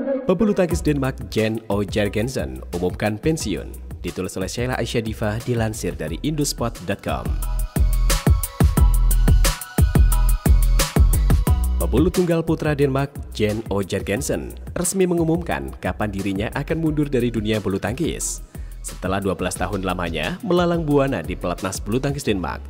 Pebulu tangkis Denmark Jan O Jørgensen umumkan pensiun. Ditulis oleh Sheila Aisyah Diva, dilansir dari Indosport.com. Pebulu tunggal putra Denmark Jan O Jørgensen resmi mengumumkan kapan dirinya akan mundur dari dunia bulu tangkis. Setelah 12 tahun lamanya melalang buana di pelatnas bulu tangkis Denmark,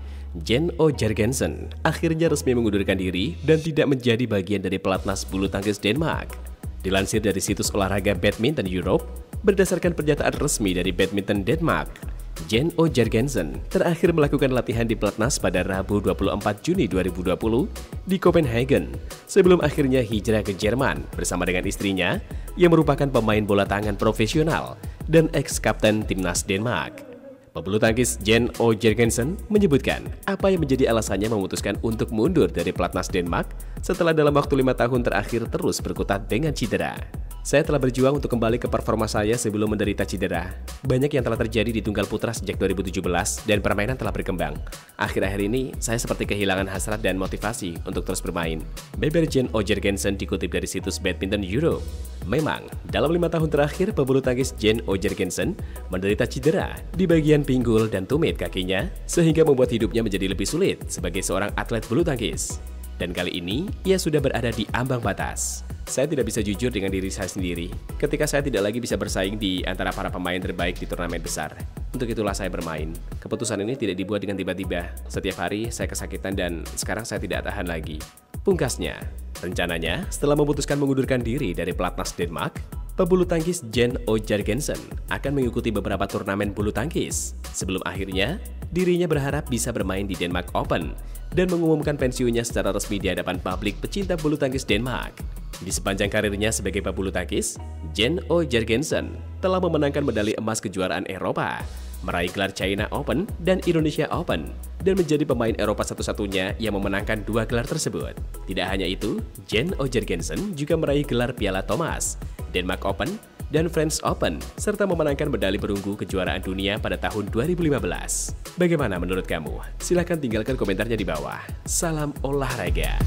Jan O Jørgensen akhirnya resmi mengundurkan diri dan tidak menjadi bagian dari pelatnas bulu tangkis Denmark. Dilansir dari situs olahraga Badminton Europe, berdasarkan pernyataan resmi dari Badminton Denmark, Jan O Jørgensen terakhir melakukan latihan di pelatnas pada Rabu 24 Juni 2020 di Copenhagen sebelum akhirnya hijrah ke Jerman bersama dengan istrinya yang merupakan pemain bola tangan profesional dan ex-kapten timnas Denmark. Pebulu tangkis Jan O Jørgensen menyebutkan apa yang menjadi alasannya memutuskan untuk mundur dari pelatnas Denmark setelah dalam waktu 5 tahun terakhir terus berkutat dengan cedera. Saya telah berjuang untuk kembali ke performa saya sebelum menderita cedera. Banyak yang telah terjadi di tunggal putra sejak 2017 dan permainan telah berkembang. Akhir-akhir ini, saya seperti kehilangan hasrat dan motivasi untuk terus bermain. Beber Jan O Jørgensen dikutip dari situs Badminton Europe. Memang, dalam 5 tahun terakhir, pebulu tangkis Jan O Jørgensen menderita cedera di bagian pinggul dan tumit kakinya, sehingga membuat hidupnya menjadi lebih sulit sebagai seorang atlet bulu tangkis. Dan kali ini, ia sudah berada di ambang batas. Saya tidak bisa jujur dengan diri saya sendiri ketika saya tidak lagi bisa bersaing di antara para pemain terbaik di turnamen besar. Untuk itulah saya bermain. Keputusan ini tidak dibuat dengan tiba-tiba. Setiap hari saya kesakitan dan sekarang saya tidak tahan lagi. Pungkasnya, rencananya setelah memutuskan mengundurkan diri dari pelatnas Denmark, pebulu tangkis Jan O Jørgensen akan mengikuti beberapa turnamen bulu tangkis. Sebelum akhirnya, dirinya berharap bisa bermain di Denmark Open dan mengumumkan pensiunnya secara resmi di hadapan publik pecinta bulu tangkis Denmark. Di sepanjang karirnya sebagai pebulu tangkis, Jan O Jørgensen telah memenangkan medali emas kejuaraan Eropa, meraih gelar China Open dan Indonesia Open, dan menjadi pemain Eropa satu-satunya yang memenangkan 2 gelar tersebut. Tidak hanya itu, Jan O Jørgensen juga meraih gelar Piala Thomas, Denmark Open, dan French Open, serta memenangkan medali perunggu kejuaraan dunia pada tahun 2015. Bagaimana menurut kamu? Silahkan tinggalkan komentarnya di bawah. Salam olahraga!